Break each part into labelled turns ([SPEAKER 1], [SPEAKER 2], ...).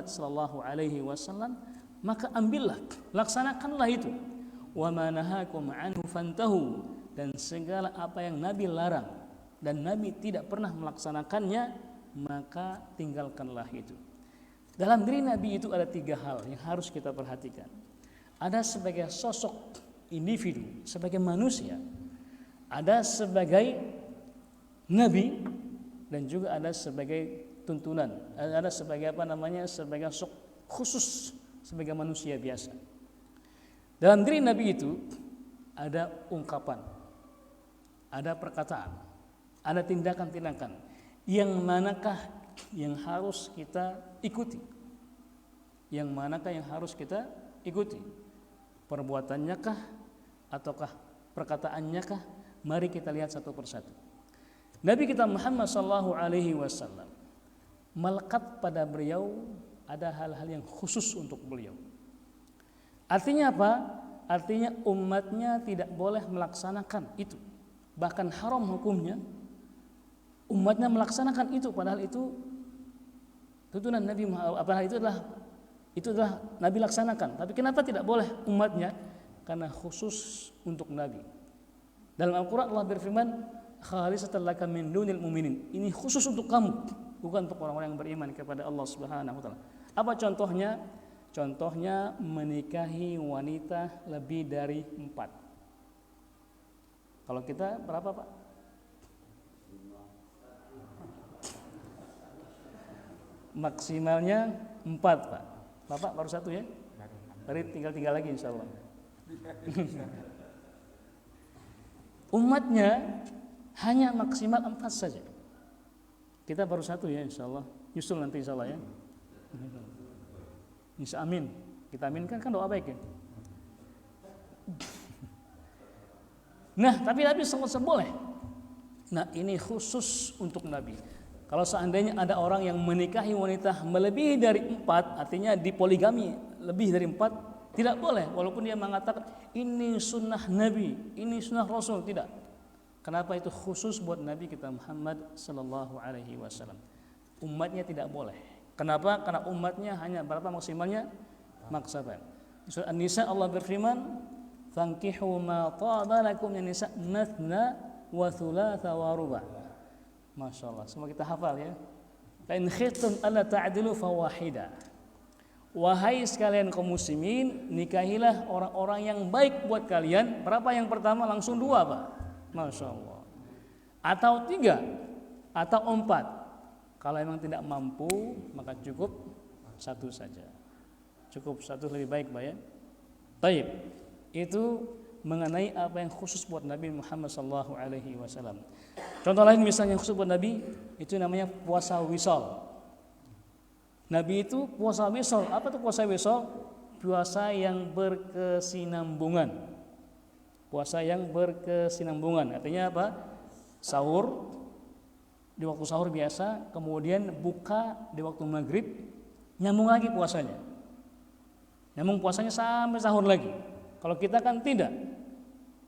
[SPEAKER 1] sallallahu alaihi wasallam, maka ambillah, laksanakanlah itu. Wa ma nahakum anhu fantahu, dan segala apa yang Nabi larang dan Nabi tidak pernah melaksanakannya, maka tinggalkanlah itu. Dalam diri Nabi itu ada 3 hal yang harus kita perhatikan. Ada sebagai sosok individu, sebagai manusia, ada sebagai Nabi, dan juga ada sebagai tuntunan, ada sebagai sebagai sosok khusus, sebagai manusia biasa. Dalam diri Nabi itu ada ungkapan, ada perkataan, ada tindakan-tindakan yang manakah yang harus kita ikuti, yang manakah yang harus kita ikuti, perbuatannya kah ataukah perkataannya kah? Mari kita lihat satu persatu. Nabi kita Muhammad sallallahu alaihi wasallam, melekat pada beliau ada hal-hal yang khusus untuk beliau. Artinya apa? Artinya umatnya tidak boleh melaksanakan itu, bahkan haram hukumnya umatnya melaksanakan itu, padahal itu tuntunan Nabi Muhammad, padahal itu adalah Nabi laksanakan. Tapi kenapa tidak boleh umatnya? Karena khusus untuk Nabi. Dalam Al-Quran Allah berfirman, khalisatan laka min dunil mu'minin, ini khusus untuk kamu, bukan untuk orang-orang yang beriman kepada Allah Subhanahu wa taala. Apa contohnya? Contohnya menikahi wanita lebih dari 4. Kalau kita berapa, Pak? Maksimalnya 4, Pak. Bapak baru 1 ya? Tadi tinggal 3 lagi insya Allah. Umatnya hanya maksimal 4 saja. Kita baru 1 ya insya Allah. Nyusul nanti insya Allah ya. Insya amin. Kita aminkan, kan doa baik ya. Nah, tapi Nabi sangat boleh. Nah, ini khusus untuk Nabi. Kalau seandainya ada orang yang menikahi wanita melebihi dari 4, artinya dipoligami lebih dari 4, tidak boleh. Walaupun dia mengatakan ini sunnah Nabi, ini sunnah Rasul, tidak. Kenapa itu khusus buat Nabi kita Muhammad sallallahu alaihi wasallam? Umatnya tidak boleh. Kenapa? Karena umatnya hanya berapa maksimalnya? Maksimal. Surah An-Nisa Allah berfirman, "Fankihu ma taba lakum min nisa mathna wa thulatha wa ruba'." Masya Allah, semua kita hafal ya. Fa in khiftum alla ta'dilu fawahida. Wahai sekalian kaum muslimin, nikahilah orang-orang yang baik buat kalian. Berapa yang pertama? Langsung 2, Pak. Masya Allah. Atau 3, atau 4. Kalau memang tidak mampu, maka cukup 1 saja. Cukup 1 lebih baik, Pak ya. Baik. Itu mengenai apa yang khusus buat Nabi Muhammad sallallahu alaihi wasallam. Contoh lain misalnya yang khusus buat Nabi, itu namanya puasa wisal. Nabi itu puasa wisal. Apa itu puasa wisal? Puasa yang berkesinambungan. Puasa yang berkesinambungan. Artinya apa? Sahur di waktu sahur biasa, kemudian buka di waktu maghrib, nyambung lagi puasanya. Nyambung puasanya sampai sahur lagi. Kalau kita kan tidak.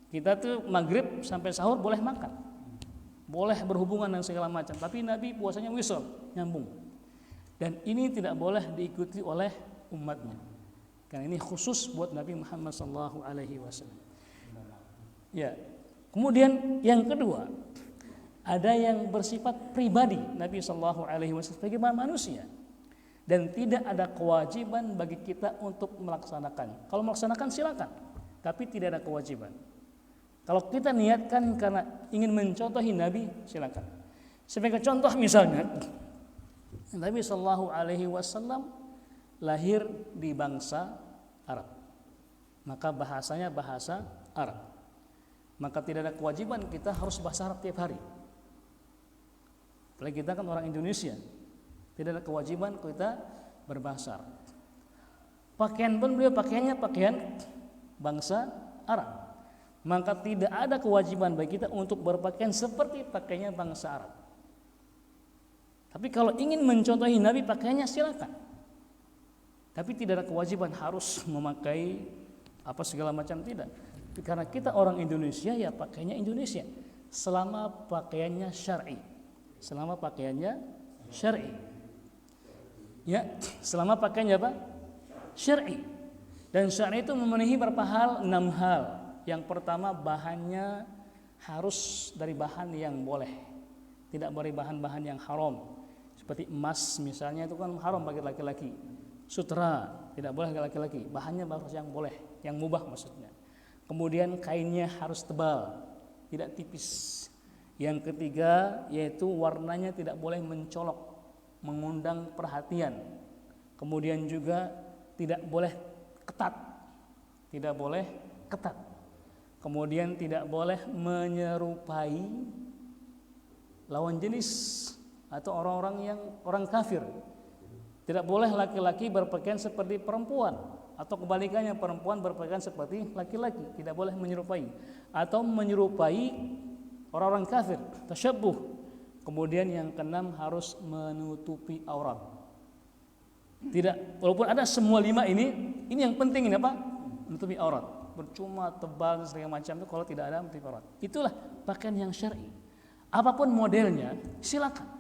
[SPEAKER 1] Kita tuh maghrib sampai sahur boleh makan, boleh berhubungan dan segala macam. Tapi Nabi puasanya wisal, nyambung. Dan ini tidak boleh diikuti oleh umatnya. Karena ini khusus buat Nabi Muhammad SAW. Ya. Kemudian yang kedua, ada yang bersifat pribadi Nabi SAW sebagai manusia. Dan tidak ada kewajiban bagi kita untuk melaksanakannya. Kalau melaksanakan silakan, tapi tidak ada kewajiban. Kalau kita niatkan karena ingin mencontohi Nabi, silakan. Sebagai contoh misalnya, Nabi SAW lahir di bangsa Arab, maka bahasanya bahasa Arab. Maka tidak ada kewajiban kita harus bahasa Arab tiap hari. Apalagi kita kan orang Indonesia, tidak ada kewajiban kita berbahasa Arab. Pakaian pun beliau pakaiannya pakaian bangsa Arab. Maka tidak ada kewajiban bagi kita untuk berpakaian seperti pakaiannya bangsa Arab. Tapi kalau ingin mencontohi Nabi pakaiannya silakan. Tapi tidak ada kewajiban harus memakai apa segala macam, tidak. Karena kita orang Indonesia ya pakaiannya Indonesia. Selama pakaiannya syar'i. Selama pakaiannya syar'i. Ya, selama pakaiannya apa? Syar'i. Dan syar'i itu memenuhi berapa hal? 6 hal. Yang pertama, bahannya harus dari bahan yang boleh. Tidak boleh bahan-bahan yang haram. Seperti emas misalnya, itu kan haram bagi laki-laki. Sutra tidak boleh bagi laki-laki. Bahannya harus yang boleh, yang mubah maksudnya. Kemudian kainnya harus tebal, tidak tipis. Yang ketiga yaitu warnanya tidak boleh mencolok, mengundang perhatian. Kemudian juga tidak boleh ketat. Tidak boleh ketat. Kemudian tidak boleh menyerupai lawan jenis atau orang kafir. Tidak boleh laki-laki berpakaian seperti perempuan atau kebalikannya perempuan berpakaian seperti laki-laki, tidak boleh menyerupai atau menyerupai orang-orang kafir, tasyabbuh. Kemudian yang keenam harus menutupi aurat. Tidak, walaupun ada semua 5 ini yang penting ini apa? Menutupi aurat. Percuma tebal dan segala macam itu kalau tidak ada menutupi aurat. Itulah pakaian yang syar'i. Apapun modelnya, silakan.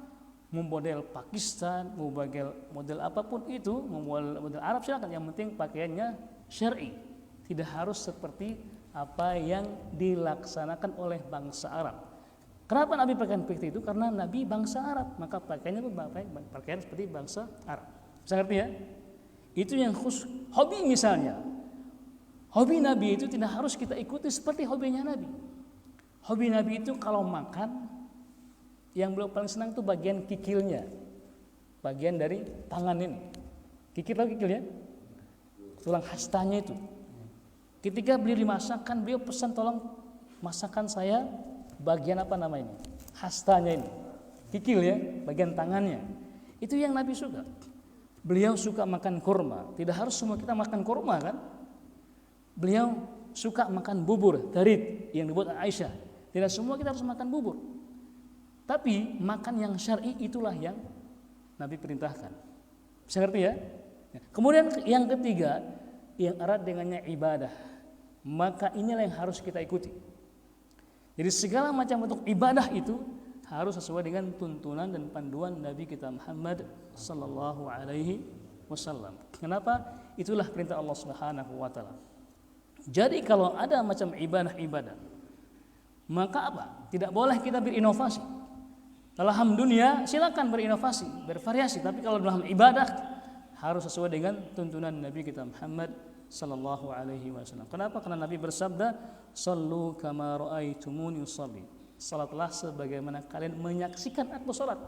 [SPEAKER 1] Mau model Pakistan, mau model apapun itu, mau model Arab silakan. Yang penting pakaiannya syar'i. Tidak harus seperti apa yang dilaksanakan oleh bangsa Arab. Kenapa Nabi pakaian seperti itu? Karena Nabi bangsa Arab, maka pakaiannya pakaian seperti bangsa Arab. Bisa ngerti ya? Itu yang khusus. Hobi misalnya, hobi Nabi itu tidak harus kita ikuti seperti hobinya Nabi. Hobi Nabi itu kalau makan, yang beliau paling senang itu bagian kikilnya, bagian dari tangan ini. Kikil tahu kikilnya? Tulang hastanya itu. Ketika beliau dimasakkan, beliau pesan tolong masakan saya bagian apa namanya? Hastanya ini. Kikil ya, bagian tangannya. Itu yang Nabi suka. Beliau suka makan kurma. Tidak harus semua kita makan kurma kan? Beliau suka makan bubur, tarid yang dibuat Aisyah. Tidak semua kita harus makan bubur. Tapi makan yang syar'i itulah yang Nabi perintahkan. Bisa ngerti ya? Kemudian yang ketiga, yang erat dengannya ibadah. Maka inilah yang harus kita ikuti. Jadi segala macam bentuk ibadah itu harus sesuai dengan tuntunan dan panduan Nabi kita Muhammad sallallahu alaihi wasallam. Kenapa? Itulah perintah Allah Subhanahu wa taala. Jadi kalau ada macam ibadah-ibadah, maka apa? Tidak boleh kita berinovasi. Dalam dunia silakan berinovasi, bervariasi, tapi kalau dalam ibadah harus sesuai dengan tuntunan Nabi kita Muhammad sallallahu alaihi wasallam. Kenapa? Karena Nabi bersabda, "Shallu kama raaitumuni usolli." Salatlah sebagaimana kalian menyaksikan aku salat.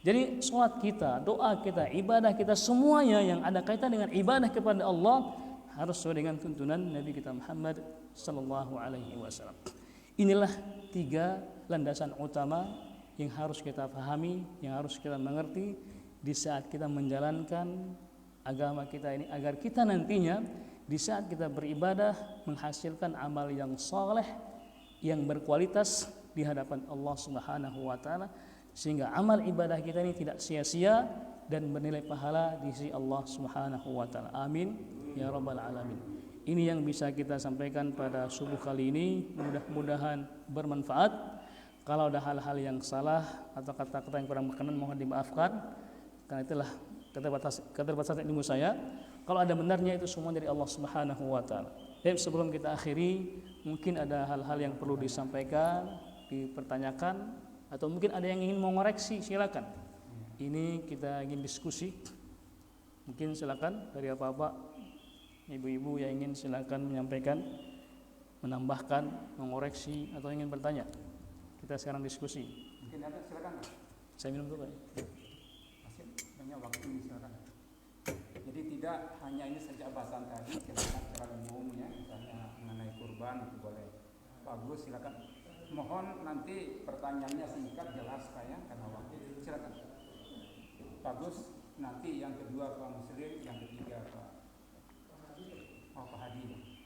[SPEAKER 1] Jadi salat kita, doa kita, ibadah kita semuanya yang ada kaitan dengan ibadah kepada Allah harus sesuai dengan tuntunan Nabi kita Muhammad sallallahu alaihi wasallam. Inilah 3 landasan utama yang harus kita pahami, yang harus kita mengerti di saat kita menjalankan agama kita ini, agar kita nantinya di saat kita beribadah menghasilkan amal yang saleh, yang berkualitas di hadapan Allah Subhanahu wa taala, sehingga amal ibadah kita ini tidak sia-sia dan bernilai pahala di sisi Allah Subhanahu wa taala. Amin ya rabbal alamin. Ini yang bisa kita sampaikan pada subuh kali ini, mudah-mudahan bermanfaat. Kalau ada hal-hal yang salah atau kata-kata yang kurang berkenan mohon dimaafkan, karena itulah keterbatasan ilmu saya. Kalau ada benarnya itu semua dari Allah Subhanahu wa taala. Dan sebelum kita akhiri, mungkin ada hal-hal yang perlu disampaikan, dipertanyakan, atau mungkin ada yang ingin mengoreksi, silakan. Ini kita ingin diskusi. Mungkin silakan dari bapak, ibu-ibu yang ingin silakan menyampaikan, menambahkan, mengoreksi atau ingin bertanya. Kita sekarang diskusi.
[SPEAKER 2] Mungkin ada, silakan.
[SPEAKER 1] Saya minum dulu, Pak.
[SPEAKER 2] Masih banyak waktu, silakan. Jadi tidak hanya ini saja bahasan tadi, silakan secara umum ya, misalnya mengenai kurban itu boleh. Bagus, silakan. Mohon nanti pertanyaannya singkat, jelas kayak karena waktu. Silakan. Bagus. Nanti yang kedua Pak Muslim, yang ketiga Pak Hadi.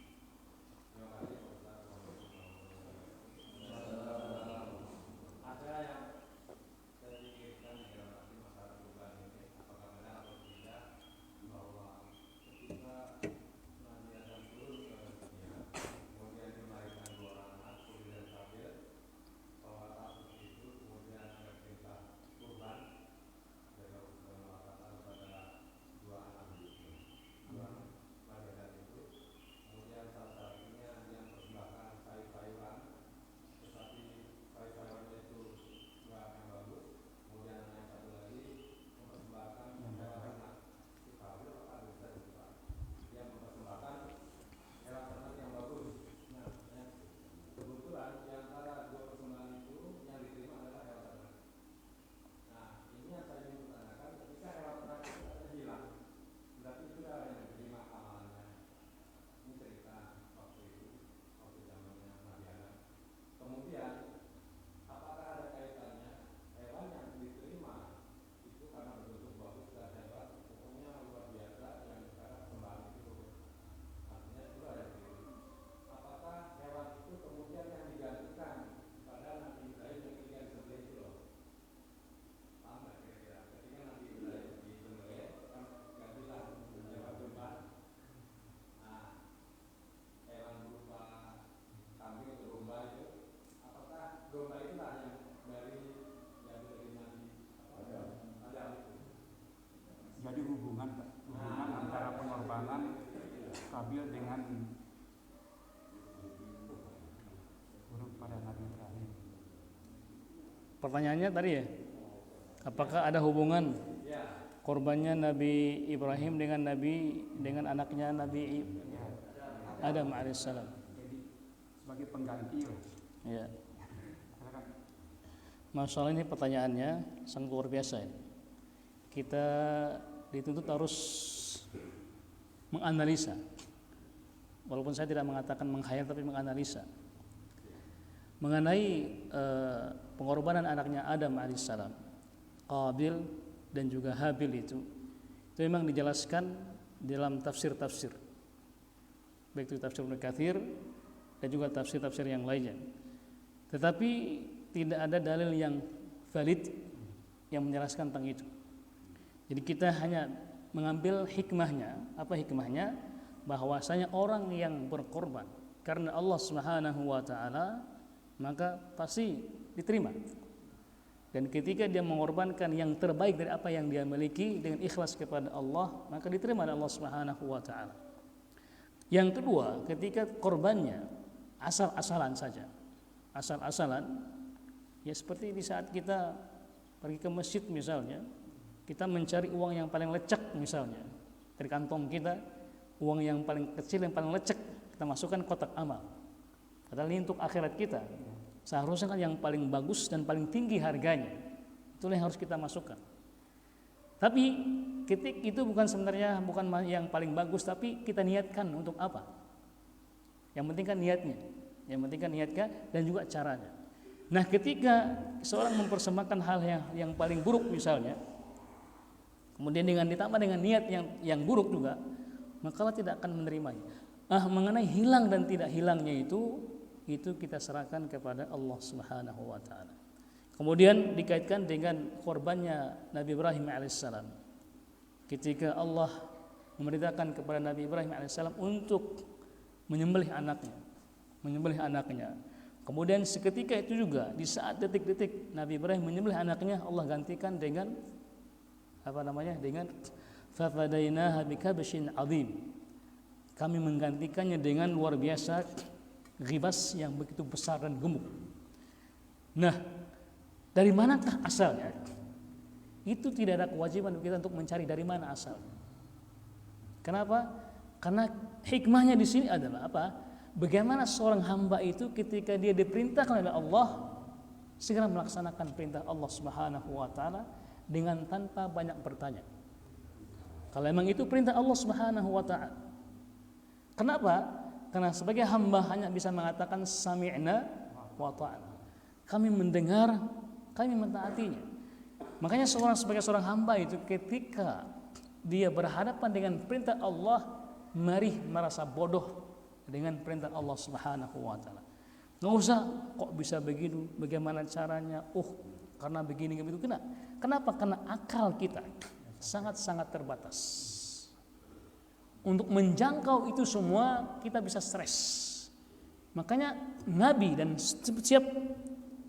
[SPEAKER 2] hubungan antara pengorbanan Kabil dengan huruf pada Nabi Ibrahim.
[SPEAKER 1] Pertanyaannya tadi ya, apakah ada hubungan korbannya Nabi Ibrahim dengan anaknya Nabi Adam alaihissalam?
[SPEAKER 2] Jadi sebagai pengganti lah.
[SPEAKER 1] Ya.
[SPEAKER 2] Silakan.
[SPEAKER 1] Masalah ini pertanyaannya sangat luar biasa ya. Kita dituntut harus menganalisa. Walaupun saya tidak mengatakan menghayal tapi menganalisa mengenai pengorbanan anaknya Adam alaihissalam, Qabil dan juga Habil itu memang dijelaskan dalam tafsir-tafsir, baik itu tafsir Ibnu Katsir dan juga tafsir-tafsir yang lainnya. Tetapi tidak ada dalil yang valid yang menjelaskan tentang itu. Jadi kita hanya mengambil hikmahnya. Apa hikmahnya? Bahwasanya orang yang berkorban karena Allah Subhanahu wa taala maka pasti diterima. Dan ketika dia mengorbankan yang terbaik dari apa yang dia miliki dengan ikhlas kepada Allah, maka diterima oleh Allah Subhanahu wa taala. Yang kedua, ketika korbannya asal-asalan saja. Asal-asalan ya seperti di saat kita pergi ke masjid misalnya, kita mencari uang yang paling lecek misalnya. Dari kantong kita, uang yang paling kecil yang paling lecek kita masukkan kotak amal. Padahal ini untuk akhirat kita. Seharusnya kan yang paling bagus dan paling tinggi harganya. Itulah yang harus kita masukkan. Tapi ketik itu bukan yang paling bagus, tapi kita niatkan untuk apa? Yang penting kan niatnya. Yang penting kan niatkan dan juga caranya. Nah, ketika seorang mempersembahkan hal yang paling buruk misalnya, kemudian ditambah dengan niat yang buruk juga, maka Allah tidak akan menerimanya. Mengenai hilang dan tidak hilangnya itu kita serahkan kepada Allah Subhanahu wa taala. Kemudian dikaitkan dengan korbannya Nabi Ibrahim alaihissalam. Ketika Allah memerintahkan kepada Nabi Ibrahim alaihissalam untuk menyembelih anaknya. Kemudian seketika itu juga di saat detik-detik Nabi Ibrahim menyembelih anaknya, Allah gantikan dengan dengan fafadainaha bikabshin azim. Kami menggantikannya dengan luar biasa ghibas yang begitu besar dan gemuk. Nah, dari manakah asalnya? Itu tidak ada kewajiban kita untuk mencari dari mana asalnya. Kenapa? Karena hikmahnya di sini adalah apa? Bagaimana seorang hamba itu ketika dia diperintahkan oleh Allah segera melaksanakan perintah Allah Subhanahu wa taala dengan tanpa banyak bertanya. Kalau memang itu perintah Allah Subhanahu wa taala. Kenapa? Karena sebagai hamba hanya bisa mengatakan sami'na wa ta'na. Kami mendengar, kami mentaatinya. Makanya sebagai seorang hamba itu ketika dia berhadapan dengan perintah Allah, mari merasa bodoh dengan perintah Allah Subhanahu wa taala. Enggak usah kok bisa begitu, bagaimana caranya? Karena begini begitu. Kenapa? Karena akal kita sangat-sangat terbatas. Untuk menjangkau itu semua kita bisa stres. Makanya Nabi dan setiap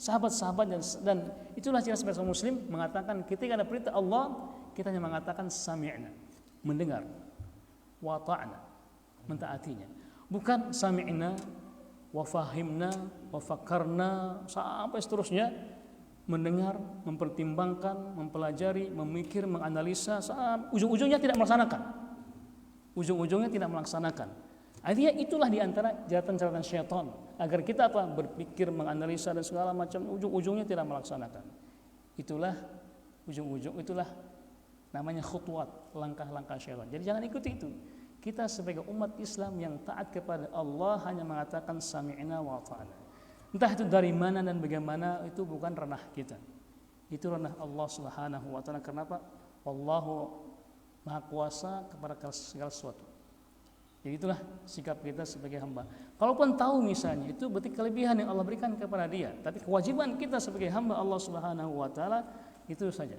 [SPEAKER 1] sahabat-sahabat dan itulah ciri sebagai muslim mengatakan ketika ada perintah Allah kita hanya mengatakan sami'na, mendengar, wa ta'na, mentaatinya. Bukan sami'na wa fahimna wa fakarna sampai seterusnya, mendengar, mempertimbangkan, mempelajari, memikir, menganalisa, ujung-ujungnya tidak melaksanakan. Artinya itulah diantara jeratan-jeratan syaitan agar kita berpikir, menganalisa dan segala macam, ujung-ujungnya tidak melaksanakan. Itulah namanya khutwat, langkah-langkah syaitan. Jadi jangan ikuti itu. Kita sebagai umat Islam yang taat kepada Allah hanya mengatakan sami'na wa ta'na. Entah itu dari mana dan bagaimana, itu bukan ranah kita. Itu ranah Allah Subhanahu wa taala. Kenapa? Wallahu Maha kuasa kepada segala sesuatu. Jadi itulah sikap kita sebagai hamba. Kalaupun tahu misalnya itu berarti kelebihan yang Allah berikan kepada dia, tapi kewajiban kita sebagai hamba Allah Subhanahu wa taala itu saja.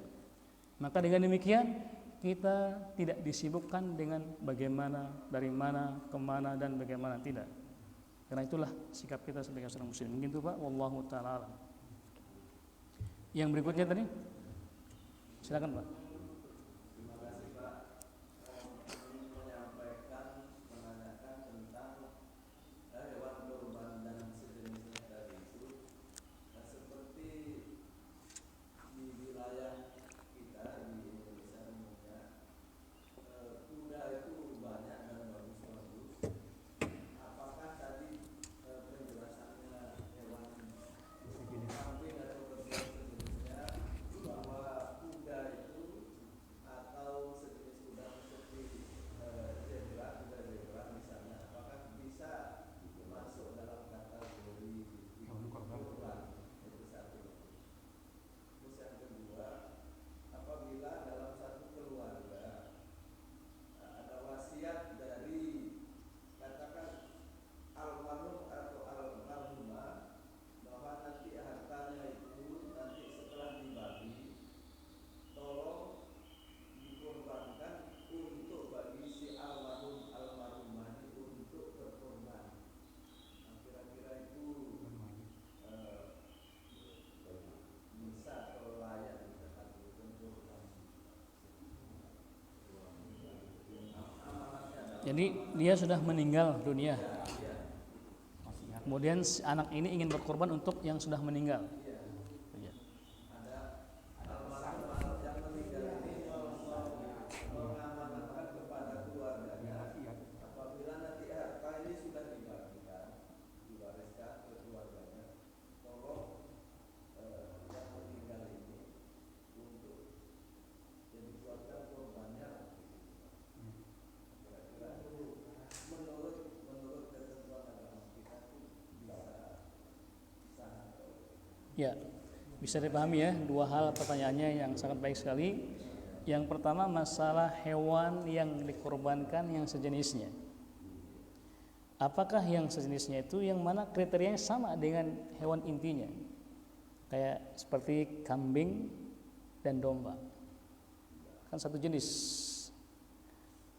[SPEAKER 1] Maka dengan demikian kita tidak disibukkan dengan bagaimana, dari mana, kemana dan bagaimana, tidak. Karena itulah sikap kita sebagai seorang muslim. Mungkin itu Pak, wallahu taala alam. Yang berikutnya tadi, silakan Pak. Jadi dia sudah meninggal dunia.
[SPEAKER 2] Masih ingat.
[SPEAKER 1] Kemudian si anak ini ingin berkorban untuk yang sudah meninggal. Ya. Ya, bisa dipahami ya, dua hal pertanyaannya yang sangat baik sekali. Yang pertama masalah hewan yang dikorbankan yang sejenisnya. Apakah yang sejenisnya itu yang mana kriterianya sama dengan hewan intinya? Kayak seperti kambing dan domba. Kan satu jenis.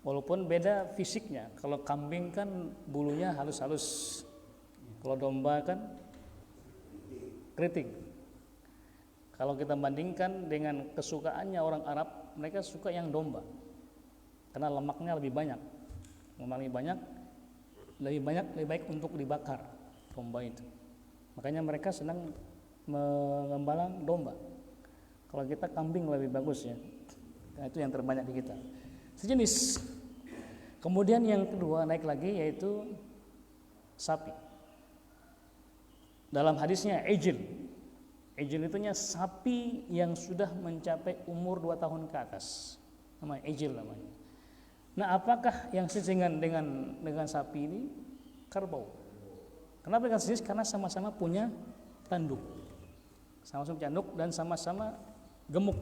[SPEAKER 1] Walaupun beda fisiknya. Kalau kambing kan bulunya halus-halus. Kalau domba kan keriting. Kalau kita bandingkan dengan kesukaannya orang Arab, mereka suka yang domba. Karena lemaknya lebih banyak. Lemak lebih banyak, lebih baik untuk dibakar domba itu. Makanya mereka senang mengembala domba. Kalau kita kambing lebih bagus ya. Nah, itu yang terbanyak di kita. Sejenis. Kemudian yang kedua naik lagi yaitu sapi. Dalam hadisnya ijil itu sapi yang sudah mencapai umur 2 tahun ke atas. Namanya ijil namanya. Nah, apakah yang sejenis dengan sapi ini? Kerbau. Kenapa dengan sejenis? Karena sama-sama punya tanduk. Sama-sama punya tanduk dan sama-sama gemuk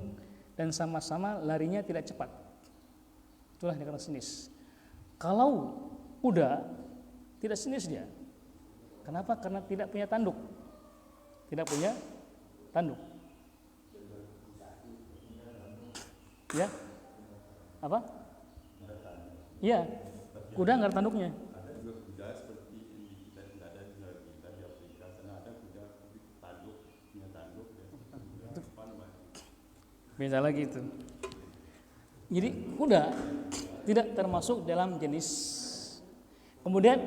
[SPEAKER 1] dan sama-sama larinya tidak cepat. Itulah yang dikatakan sejenis. Kalau kuda tidak sejenis dia. Kenapa? Karena tidak punya tanduk. Tidak punya tanduk. Ya? Apa? Ya, kuda nggak ada tanduknya.
[SPEAKER 3] Ada juga kuda seperti yang kita tidak ada di negara kita di Afrika. Sana ada kuda tanduk, punya tanduk. Apa namanya?
[SPEAKER 1] Beda lagi itu. Jadi kuda tidak termasuk dalam jenis. Kemudian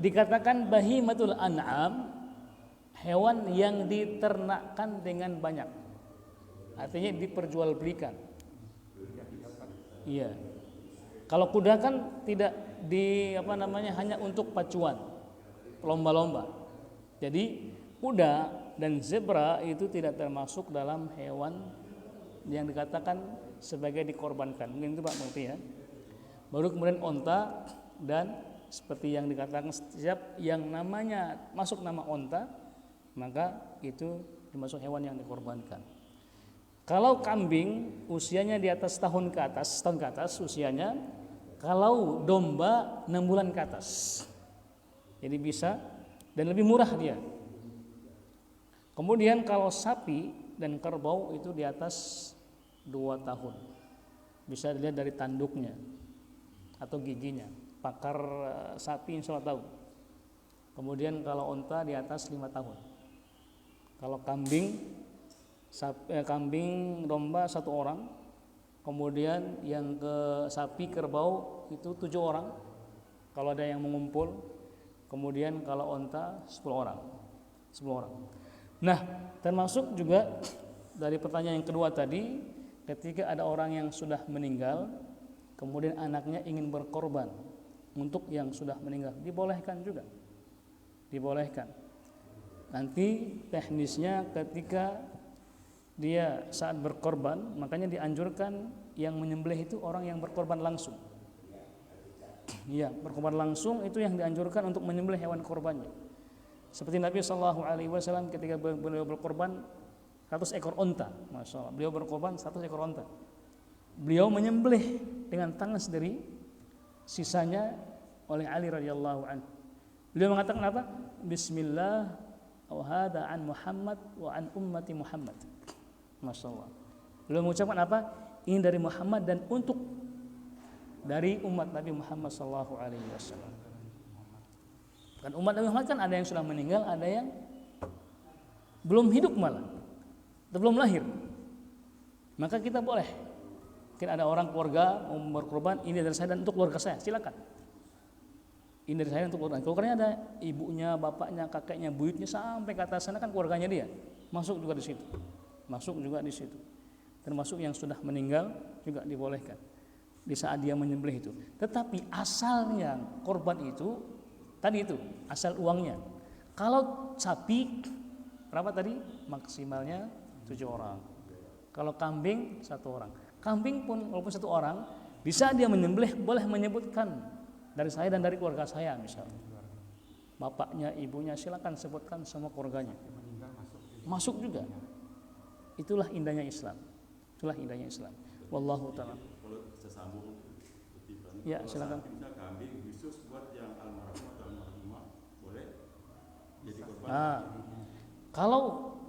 [SPEAKER 1] dikatakan bahimatul an'am, hewan yang diternakkan dengan banyak. Artinya diperjualbelikan. Iya. Kalau kuda kan tidak hanya untuk pacuan, lomba-lomba. Jadi kuda dan zebra itu tidak termasuk dalam hewan yang dikatakan sebagai dikorbankan. Mungkin itu Pak mengerti ya. Baru kemudian onta, dan seperti yang dikatakan setiap yang namanya masuk nama onta, maka itu termasuk hewan yang dikorbankan. Kalau kambing usianya di atas tahun ke atas usianya. Kalau domba 6 bulan ke atas. Jadi bisa dan lebih murah dia. Kemudian kalau sapi dan kerbau itu di atas 2 tahun. Bisa dilihat dari tanduknya atau giginya. Pakar sapi insya Allah tahu. Kemudian kalau onta di atas 5 tahun. Kalau kambing domba 1 orang. Kemudian yang ke sapi kerbau itu 7 orang. Kalau ada yang mengumpul. Kemudian kalau onta 10 orang. Nah, termasuk juga dari pertanyaan yang kedua tadi, ketika ada orang yang sudah meninggal, kemudian anaknya ingin berkorban untuk yang sudah meninggal, dibolehkan juga. Dibolehkan. Nanti teknisnya ketika dia saat berkorban, makanya dianjurkan yang menyembelih itu orang yang berkorban langsung. Iya, berkorban langsung itu yang dianjurkan untuk menyembelih hewan korbannya. Seperti Nabi SAW ketika beliau berkorban 100 ekor onta, masya Allah, beliau berkorban 100 ekor onta. Beliau menyembelih dengan tangan sendiri, sisanya oleh Ali radhiyallahu anhu. Beliau mengatakan apa? Bismillah wa hada an Muhammad wa an ummati Muhammad. Masya Allah. Beliau mengucapkan apa? Ini dari Muhammad dan untuk dari umat Nabi Muhammad sallallahu alaihi wasallam. Kan umat Nabi Muhammad kan ada yang sudah meninggal, ada yang belum hidup malah, atau belum lahir. Maka kita boleh. Mungkin ada orang keluarga mau berkorban, ini dari saya dan untuk keluarga saya, silakan. Ini dari saya untuk keluarga. Keluarganya ada ibunya, bapaknya, kakeknya, buyutnya sampai ke atas sana kan keluarganya dia. Masuk juga di situ. Masuk juga di situ. Termasuk yang sudah meninggal juga dibolehkan di saat dia menyembelih itu. Tetapi asalnya korban itu tadi itu, asal uangnya. Kalau sapi berapa tadi? Maksimalnya 7 orang. Kalau kambing 1 orang. Kambing pun walaupun 1 orang, bisa dia menyembelih boleh menyebutkan dari saya dan dari keluarga saya misalnya. Bapaknya, ibunya silakan sebutkan semua keluarganya. Masuk juga. Itulah indahnya Islam. Itulah indahnya Islam. Wallahu ta'ala.
[SPEAKER 3] Kalau sesambung kutipan.
[SPEAKER 1] Ya, silakan.
[SPEAKER 3] Misalnya kambing khusus buat yang almarhum atau almarhumah boleh jadi korban.
[SPEAKER 1] Kalau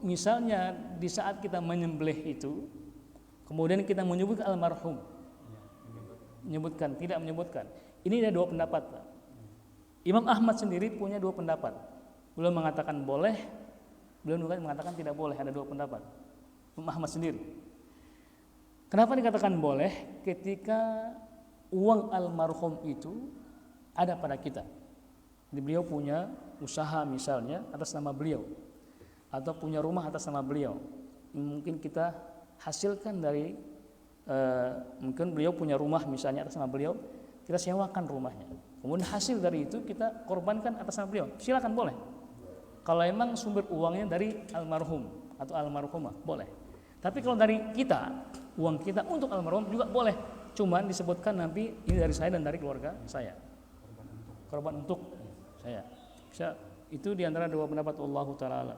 [SPEAKER 1] misalnya di saat kita menyembelih itu, kemudian kita menyebut almarhum, menyebutkan, tidak menyebutkan. Ini ada 2 pendapat, Pak. Imam Ahmad sendiri punya 2 pendapat. Beliau mengatakan boleh, beliau juga mengatakan tidak boleh. Ada 2 pendapat. Imam Ahmad sendiri. Kenapa dikatakan boleh? Ketika uang almarhum itu ada pada kita. Jadi beliau punya usaha misalnya atas nama beliau, atau punya rumah atas nama beliau. Mungkin kita hasilkan dari mungkin beliau punya rumah misalnya atas nama beliau, kita sewakan rumahnya. Kemudian hasil dari itu kita korbankan atas nama beliau. Silakan boleh. Kalau emang sumber uangnya dari almarhum atau almarhumah boleh. Tapi kalau dari kita, uang kita untuk almarhum juga boleh. Cuman disebutkan nanti ini dari saya dan dari keluarga saya. Korban untuk saya. Itu diantara 2 pendapat Allah Ta'ala.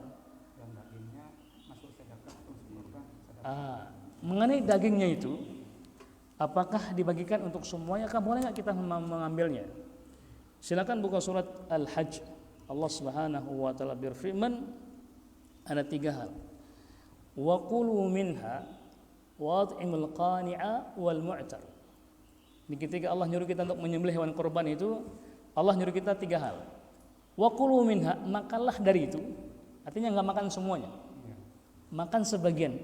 [SPEAKER 2] Dan dagingnya masuk sedekah atau kurban?
[SPEAKER 1] Mengenai dagingnya itu, apakah dibagikan untuk semuanya? Boleh nggak kita mengambilnya? Silakan buka surat Al-Hajj. Allah Subhanahu wa Ta'ala berfirman ada 3 hal. Wa kulu minha wad'imul qani'a wal mu'tar. Di ketika Allah nyuruh kita untuk menyembelih hewan kurban itu, Allah nyuruh kita 3 hal. Wa kulu minha, makanlah dari itu. Artinya enggak makan semuanya. Makan sebagian.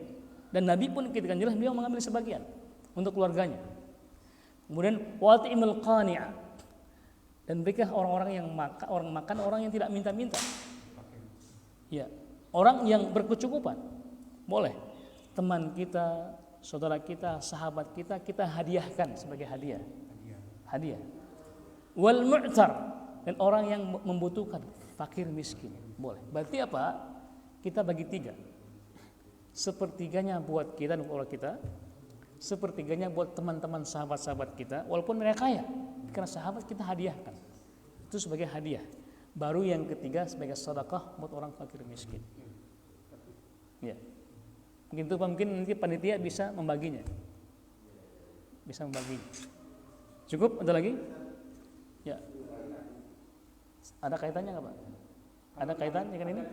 [SPEAKER 1] Dan Nabi pun ketika jelas beliau mengambil sebagian untuk keluarganya. Kemudian wad'imul qani'a. Dan berikan orang-orang yang makan orang yang tidak minta-minta. Ya, orang yang berkecukupan. Boleh. Teman kita, saudara kita, sahabat kita, kita hadiahkan sebagai hadiah. Hadiah. Wal mu'tar, dan orang yang membutuhkan, fakir miskin, boleh. Berarti apa? Kita bagi 3. Sepertiganya buat kita dan keluarga kita, sepertiganya buat teman-teman sahabat-sahabat kita, walaupun mereka kaya, karena sahabat kita hadiahkan. Itu sebagai hadiah. Baru yang ketiga sebagai sedekah buat orang fakir miskin. Ya. Mungkin nanti panitia bisa membaginya. Bisa membaginya. Cukup? Ada lagi? Ya. Ada kaitannya nggak Pak? Ada kaitan dengan ini?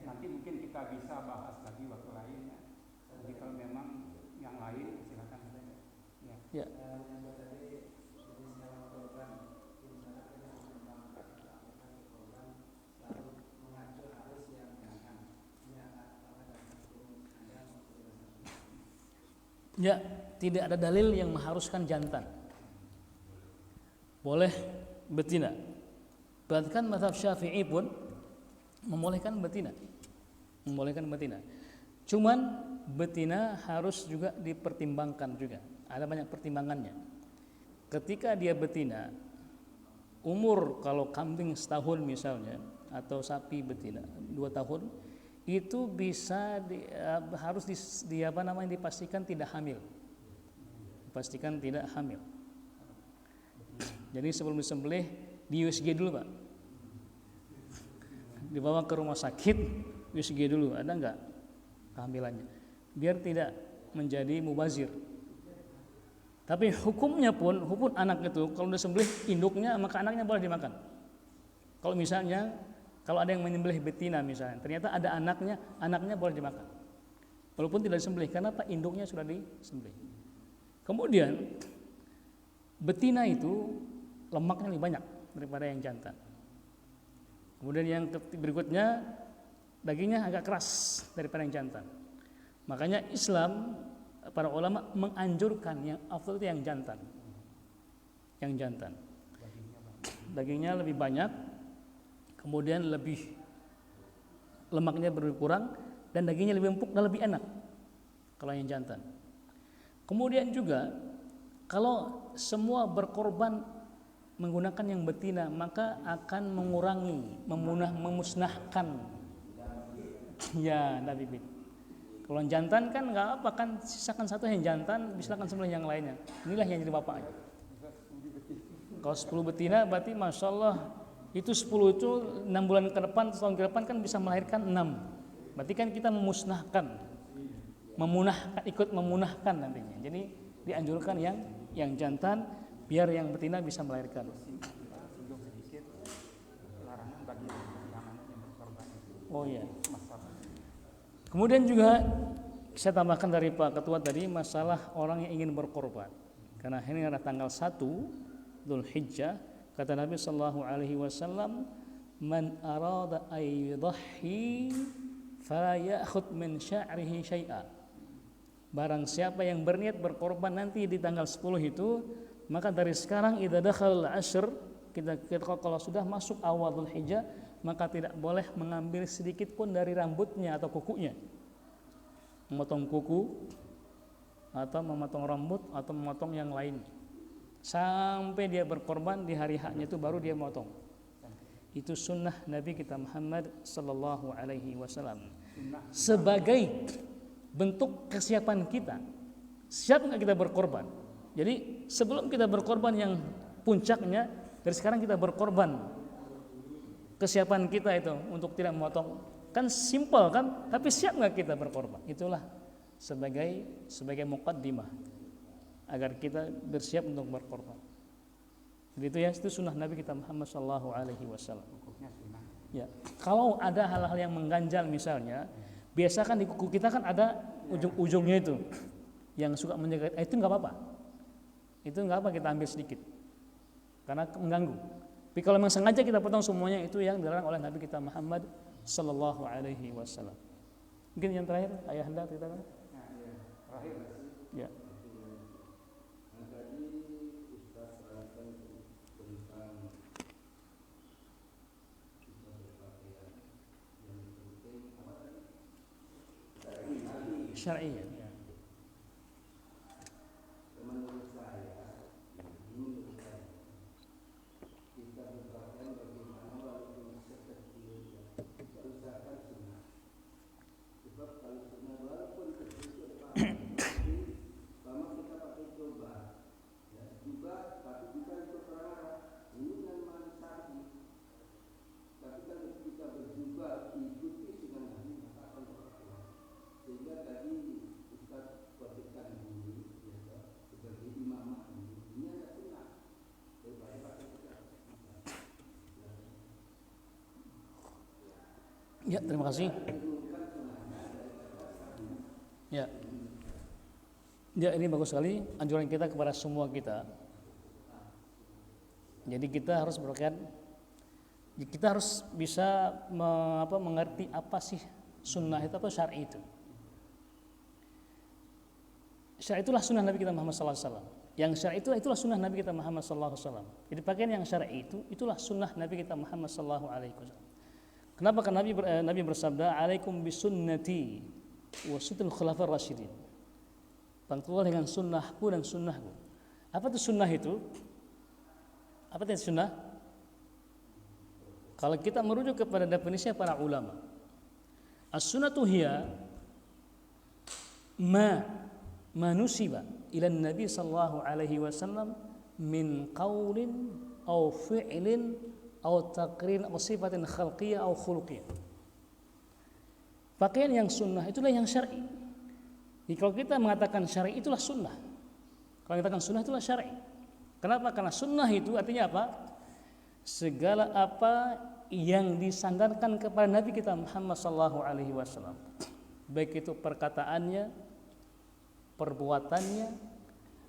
[SPEAKER 2] Nanti mungkin kita bisa bahas lagi waktu lain. Jadi kalau memang yang lain silakan.
[SPEAKER 1] Ya. Ya, tidak ada dalil yang mengharuskan jantan. Boleh betina. Bahkan mazhab Syafi'i pun membolehkan betina. Membolehkan betina. Cuman betina harus juga dipertimbangkan juga. Ada banyak pertimbangannya. Ketika dia betina, umur kalau kambing setahun misalnya atau sapi betina 2 tahun, itu bisa harus dipastikan tidak hamil. Dipastikan tidak hamil. Jadi sebelum disembelih di USG dulu Pak. Dibawa ke rumah sakit, USG dulu, ada enggak kehamilannya. Biar tidak menjadi mubazir. Tapi hukumnya pun, hukum anak itu kalau disembelih induknya maka anaknya boleh dimakan. Kalau misalnya kalau ada yang menyembelih betina misalnya, ternyata ada anaknya boleh dimakan. Walaupun tidak disembelih, karena apa? Induknya sudah disembelih. Kemudian betina itu lemaknya lebih banyak daripada yang jantan. Kemudian yang berikutnya dagingnya agak keras daripada yang jantan. Makanya Islam, para ulama menganjurkan yang afdal itu yang jantan. Yang jantan. dagingnya lebih banyak, kemudian lebih lemaknya berkurang, dan dagingnya lebih empuk dan lebih enak kalau yang jantan. Kemudian juga kalau semua berkorban menggunakan yang betina, maka akan mengurangi, memusnahkan. Ya, Nabi Bid. Kalau yang jantan kan nggak apa, kan sisakan satu yang jantan, silakan sembelih yang lainnya. Inilah yang jadi bapaknya. Kalau 10 betina berarti Masya Allah, itu 10 itu 6 bulan ke depan, tahun ke depan kan bisa melahirkan 6. Berarti kan kita memusnahkan, ikut memunahkan nantinya. Jadi dianjurkan yang jantan biar yang betina bisa melahirkan.
[SPEAKER 2] Singgung sedikit larangan bagi pasangan yang berkorban.
[SPEAKER 1] Oh iya.
[SPEAKER 2] Masalah.
[SPEAKER 1] Kemudian juga saya tambahkan dari Pak Ketua tadi masalah orang yang ingin berkorban. Karena ini adalah tanggal 1 Dzulhijjah, kata Nabi sallallahu alaihi wasallam, "Man arada ay yudhi fala ya'khudh min sya'rihi syai'a." Barang siapa yang berniat berkorban nanti di tanggal 10 itu, maka dari sekarang idza dakhala al-ashr, kita kalau sudah masuk awal Dzulhijjah, maka tidak boleh mengambil sedikit pun dari rambutnya atau kukunya. Memotong kuku atau memotong rambut atau memotong yang lain. Sampai dia berkorban di hari haknya itu baru dia motong. Itu sunnah Nabi kita Muhammad sallallahu alaihi wasallam. Sebagai bentuk kesiapan kita. Siap enggak kita berkorban? Jadi sebelum kita berkorban yang puncaknya, dari sekarang kita berkorban. Kesiapan kita itu untuk tidak memotong, kan simpel kan, tapi siap nggak kita berkorban? Itulah sebagai muqaddimah agar kita bersiap untuk berkorban. Jadi itu ya, itu sunnah Nabi kita Muhammad sallallahu alaihi wasallam. Ya, kalau ada hal-hal yang mengganjal misalnya, biasa kan di kuku kita kan ada ujung-ujungnya itu yang suka menjaga, itu nggak apa-apa. Itu nggak apa, kita ambil sedikit karena mengganggu. Tapi kalau memang sengaja kita potong semuanya, itu yang dilarang oleh Nabi kita Muhammad sallallahu alaihi wasallam. Mungkin yang terakhir Ayahanda ceritakan.
[SPEAKER 2] Terakhir.
[SPEAKER 1] Ya. Syar'iyyah. Ya, terima kasih. Ya. Ya, ini bagus sekali anjuran kita kepada semua kita. Jadi kita harus kita harus bisa mengerti apa sih sunnah itu atau syar'i itu. Syar'i itulah sunnah Nabi kita Muhammad sallallahu alaihi wasallam. Yang syar'i itulah sunnah Nabi kita Muhammad sallallahu alaihi wasallam. Jadi pakaian yang syar'i itulah sunnah Nabi kita Muhammad sallallahu alaihi wasallam. Kenapa? Karena Nabi bersabda, "Alaikum bisunnati wa sunnatul khulafar rasyidin." Pantullah dengan sunnahku dan sunnahku. Apa itu sunnah itu? Apa itu sunnah? Kalau kita merujuk kepada definisi para ulama, as-sunnatu hiya manusiba ila Nabi sallallahu alaihi wasallam min qaulin aw fi'lin atau taqrin atau sifatin khalqiyah atau khuluqiyah. Pakaian yang sunnah itulah yang syar'i. Jadi kalau kita mengatakan syar'i itulah sunnah. Kalau kita katakan sunnah itulah syar'i. Kenapa? Karena sunnah itu artinya apa? Segala apa yang disandarkan kepada Nabi kita Muhammad sallallahu alaihi wasallam. Baik itu perkataannya, perbuatannya,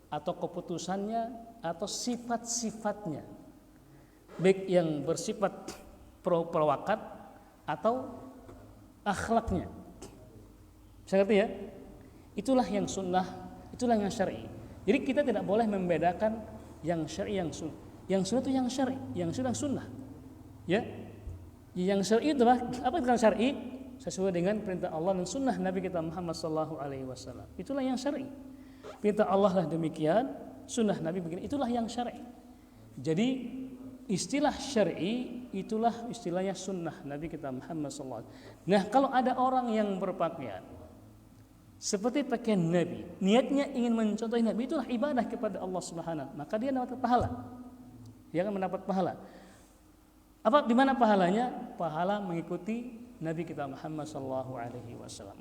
[SPEAKER 1] atau keputusannya, atau sifat-sifatnya. Baik yang bersifat perwakat atau akhlaknya. Bisa ngerti ya? Itulah yang sunnah, itulah yang syar'i. Jadi kita tidak boleh membedakan yang syar'i yang sunnah. Yang sunnah itu yang syar'i, yang sunnah. Ya. Yang syar'i itu apa itu syar'i? Sesuai dengan perintah Allah dan sunnah Nabi kita Muhammad sallallahu alaihi wasallam. Itulah yang syar'i. Perintah Allah lah demikian, sunnah Nabi begini, itulah yang syar'i. Jadi istilah syar'i itulah istilahnya sunnah Nabi kita Muhammad sallallahu alaihi wasallam. Nah, kalau ada orang yang berpakaian seperti pakaian Nabi, niatnya ingin mencontohi Nabi, itulah ibadah kepada Allah Subhanahu, maka dia dapat pahala. Dia akan mendapat pahala. Apa di mana pahalanya? Pahala mengikuti Nabi kita Muhammad sallallahu alaihi wasallam.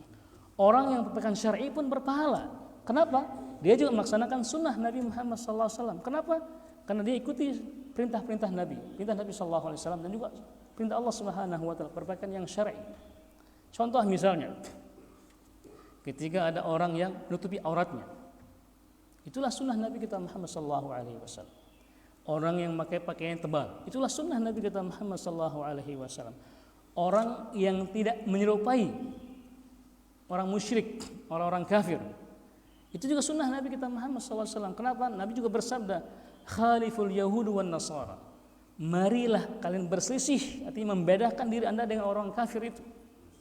[SPEAKER 1] Orang yang berpakaian syar'i pun berpahala. Kenapa? Dia juga melaksanakan sunnah Nabi Muhammad sallallahu alaihi wasallam. Kenapa? Karena dia ikuti perintah-perintah Nabi sallallahu alaihi wasallam dan juga perintah Allah Subhanahu wa taala, berpakaian yang syar'i. Contoh misalnya, ketika ada orang yang menutupi auratnya, itulah sunnah Nabi kita Muhammad sallallahu alaihi wasallam. Orang yang memakai pakaian tebal, itulah sunnah Nabi kita Muhammad sallallahu alaihi wasallam. Orang yang tidak menyerupai orang musyrik, orang-orang kafir, itu juga sunnah Nabi kita Muhammad sallallahu alaihi wasallam. Kenapa? Nabi juga bersabda, khaliful yahud wan nasara. Marilah kalian berselisih, artinya membedakan diri Anda dengan orang kafir itu.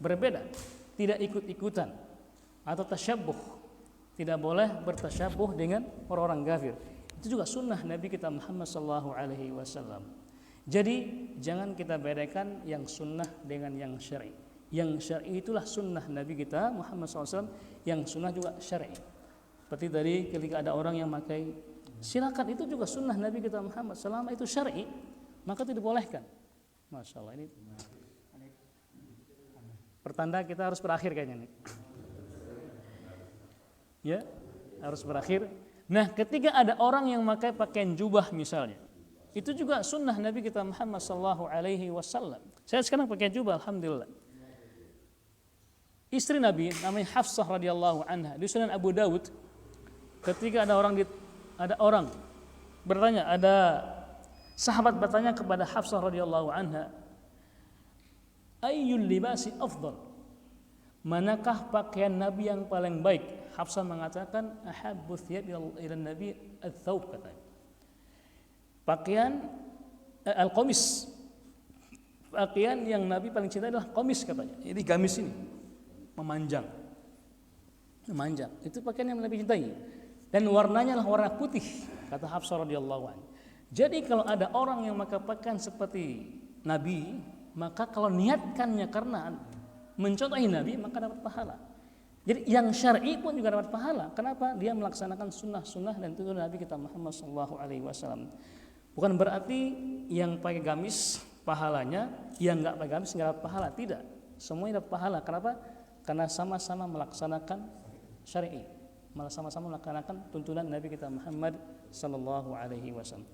[SPEAKER 1] Berbeda, tidak ikut-ikutan atau tasyabbuh. Tidak boleh bertasyabbuh dengan orang-orang kafir. Itu juga sunnah Nabi kita Muhammad sallallahu alaihi wasallam. Jadi jangan kita bedakan yang sunnah dengan yang syar'i. Yang syar'i itulah sunnah Nabi kita Muhammad SAW. Yang sunnah juga syar'i. Seperti tadi ketika ada orang yang pakai, silakan, itu juga sunnah Nabi kita Muhammad. Selama itu syar'i, maka tidak dibolehkan. Masya Allah, ini pertanda kita harus berakhir kayaknya nih. Ya, harus berakhir. Nah, ketika ada orang yang memakai pakaian jubah misalnya, itu juga sunnah Nabi kita Muhammad sallallahu alaihi wasallam. Saya sekarang pakai jubah, alhamdulillah. Istri Nabi namanya Hafsah radhiyallahu anha, di Sunan Abu Dawud, ketika ada orang bertanya, ada sahabat bertanya kepada Hafsah radhiyallahu anha, ayyul libasi afdal? Manakah pakaian Nabi yang paling baik? Hafsah mengatakan, ahabbu thiyab ila Nabi ats-tsawb, katanya. Pakaian al-qamis, pakaian yang Nabi paling cinta adalah qamis, katanya. Jadi gamis ini memanjang, itu pakaian yang Nabi cintai, dan warnanya adalah warna putih, kata Hafsah radhiyallahu anha. Jadi kalau ada orang yang memakai pakaian seperti Nabi, maka kalau niatkannya karena mencontohi Nabi, maka dapat pahala. Jadi yang syar'i pun juga dapat pahala. Kenapa? Dia melaksanakan sunnah-sunnah dan tuntunan Nabi kita Muhammad sallallahu alaihi wasallam. Bukan berarti yang pakai gamis pahalanya, yang enggak pakai gamis enggak dapat pahala. Tidak. Semuanya dapat pahala. Kenapa? Karena sama-sama melaksanakan syar'i. Malah sama-sama melaksanakan tuntunan Nabi kita Muhammad sallallahu alaihi wasallam.